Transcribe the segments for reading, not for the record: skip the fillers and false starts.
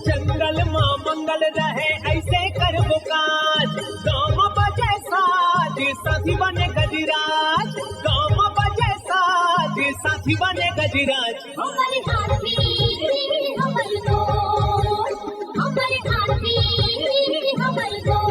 जंगल मां मंगल रहे ऐसे कर काज, गाँव बजे साज साथी बने गजराज, गाँव बजे साज साथी बने गजराज। हमारे हाथी हमारे दोस्त, हमारे हाथी हमारे दोस्त।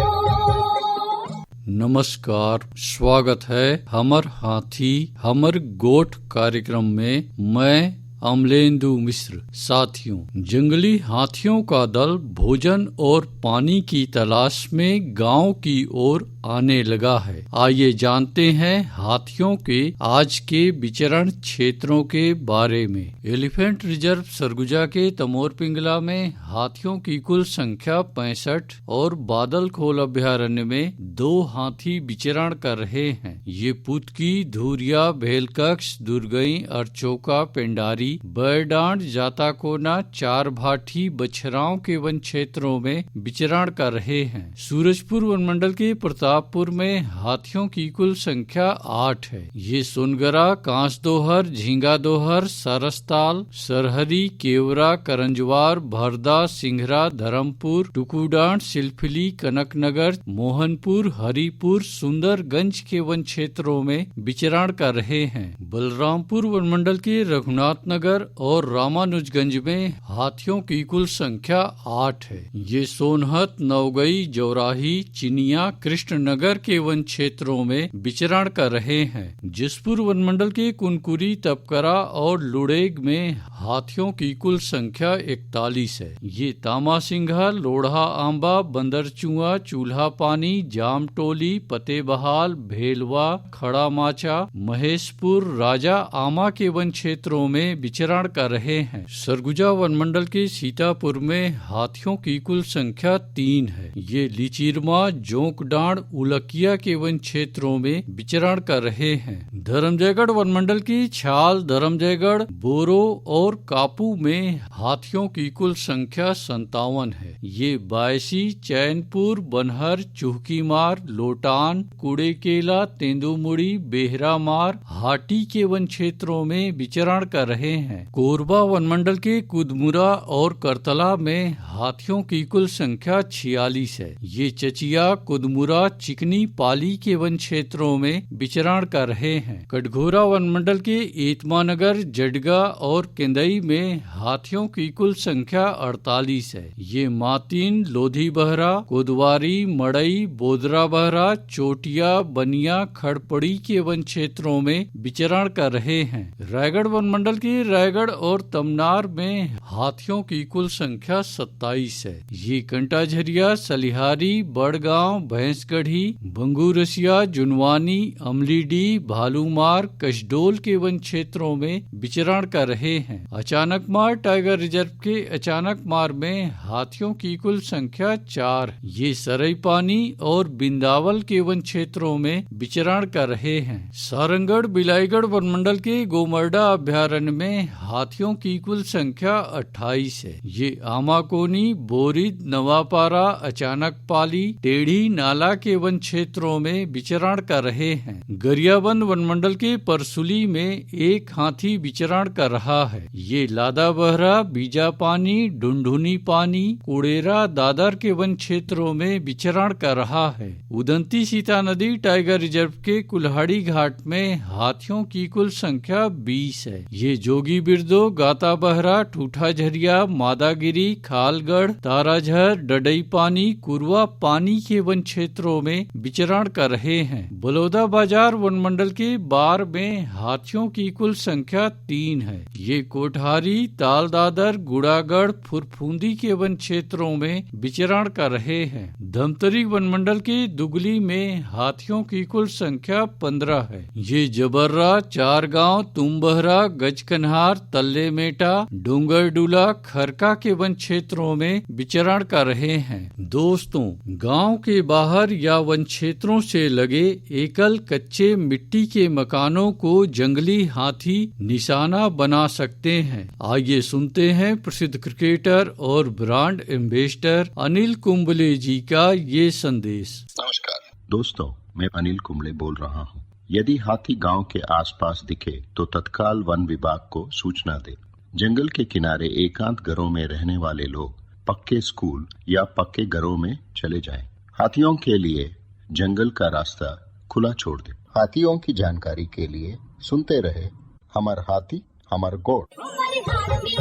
नमस्कार, स्वागत है हमर हाथी हमर गोठ कार्यक्रम में। मैं अमलेंदु मिश्र। साथियों, जंगली हाथियों का दल भोजन और पानी की तलाश में गांव की ओर आने लगा है। आइए जानते हैं हाथियों के आज के विचरण क्षेत्रों के बारे में। एलिफेंट रिजर्व सरगुजा के तमोर पिंगला में हाथियों की कुल संख्या 65 और बादल खोल अभ्यारण्य में 2 हाथी विचरण कर रहे हैं। ये पुतकी, धुरिया, भेलकक्ष, दुर्गई, अरचोका, पेंडारी, बैरडांड, जाताकोना, चार भाठी, बछराओं के वन क्षेत्रों में विचरण कर रहे हैं। सूरजपुर वन मंडल के प्रतापपुर में हाथियों की कुल संख्या 8 है। ये सोनगरा, कांस दोहर, झींगा दोहर, सरसताल, सरहरी, केवरा, करंजवार, भरदा, सिंघरा, धर्मपुर, टुकुडांड, सिलफिली, कनकनगर, मोहनपुर, हरिपुर, सुंदरगंज के वन क्षेत्रों में विचरण कर रहे हैं। बलरामपुर वन मंडल के रघुनाथ नगर और रामानुजगंज में हाथियों की कुल संख्या 8 है। ये सोनहत, नवगई, जौराही, चिनिया, कृष्णनगर के वन क्षेत्रों में विचरण कर रहे हैं। जसपुर वन मंडल के कुनकुरी, तपकरा और लुड़ेग में हाथियों की कुल संख्या 41 है। ये तामासिंघा, लोढ़ा आंबा, बंदरचुआ, चूल्हा पानी, जामटोली, पतेबहाल, भेलवा, खड़ा माचा, महेशपुर, राजा आमा के वन क्षेत्रों में विचरण कर रहे हैं। सरगुजा वन मंडल के सीतापुर में हाथियों की कुल संख्या 3 है। ये लिचिरमा, जोंकडांड, उलकिया के वन क्षेत्रों में विचरण कर रहे हैं। धर्मजयगढ़ वन मंडल की छाल, धर्मजयगढ़, बोरो और कापू में हाथियों की कुल संख्या 57 है। ये बायसी, चैनपुर, बनहर, चुहकीमार, लोटान, कुड़ेकेला, तेंदुमुड़ी, बेहरामार, हाटी के वन क्षेत्रों में विचरण कर रहे हैं। कोरबा वन मंडल के कुदमुरा और करतला में हाथियों की कुल संख्या 46 है। ये चचिया, कुदमुरा, चिकनी, पाली के वन क्षेत्रों में विचरण कर रहे हैं। कटघोरा वन मंडल के एतमानगर, जडगा और केंदई में हाथियों की कुल संख्या 48 है। ये मातीन, लोधी बहरा, कोदवारी, मड़ई, बोदरा बहरा, चोटिया, बनिया, खड़पड़ी के वन क्षेत्रों में विचरण कर रहे हैं। रायगढ़ वन मंडल के रायगढ़ और तमनार में हाथियों की कुल संख्या 27 है। ये कंटाझरिया, सलिहारी, बड़गांव, भैंसगढ़ी, बंगूरसिया, जुनवानी, अमलीडी, भालूमार, कशडोल के वन क्षेत्रों में विचरण कर रहे हैं। अचानकमार टाइगर रिजर्व के अचानकमार में हाथियों की कुल संख्या 4। ये सरईपानी और बिंदावल के वन क्षेत्रों में विचरण कर रहे हैं। सारंगढ़ बिलाईगढ़ वन मंडल के गोमर्डा अभ्यारण्य में हाथियों की कुल संख्या 28 है। ये आमाकोनी, बोरिद, नवापारा, अचानकपाली, टेढ़ी नाला के वन क्षेत्रों में विचरण कर रहे हैं। गरियाबंद वन मंडल के परसुली में एक हाथी विचरण कर रहा है। ये लादा बहरा, बीजापानी, ढुंढुनी पानी, कुड़ेरा, दादर के वन क्षेत्रों में विचरण कर रहा है। उदंती सीता नदी टाइगर रिजर्व के कुल्हाड़ी घाट में हाथियों की कुल संख्या 20 है। ये जोगी बिरदो, गाता बहरा, ठूठा झरिया, मादागिरी, खालगढ़, ताराझर, डडई पानी, कुरवा पानी के वन क्षेत्रों में विचरण कर रहे हैं। बलौदा बाजार वन मंडल के बार में हाथियों की कुल संख्या 3 है। ये कोठारी, तालदादर, गुड़ागढ़, फुरफुंदी के वन क्षेत्रों में विचरण कर रहे हैं। धमतरी वन मंडल के दुगली में हाथियों की कुल संख्या 15 है। ये जबर्रा, चारगांव, तुम्बहरा, गजकन्हार, तल्ले मेटा, डूंगरडूला, खरका के वन क्षेत्रों में विचरण कर रहे हैं। दोस्तों, गांव के बाहर या वन क्षेत्रों से लगे एकल कच्चे मिट्टी के मकानों को जंगली हाथी निशाना बना सकते हैं। आइए सुनते हैं प्रसिद्ध क्रिकेटर और ब्रांड एम्बेसडर अनिल कुंबले जी का ये संदेश। नमस्कार। दोस्तों, मैं अनिल कुंबले बोल रहा हूँ। यदि हाथी गांव के आसपास दिखे तो तत्काल वन विभाग को सूचना दे। जंगल के किनारे एकांत घरों में रहने वाले लोग पक्के स्कूल या पक्के घरों में चले जाएं। हाथियों के लिए जंगल का रास्ता खुला छोड़ दे। हाथियों की जानकारी के लिए सुनते रहे हमर हाथी हमर गोठ। हमर हाथी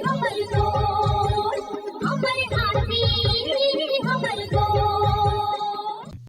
हमर गोठ, हमर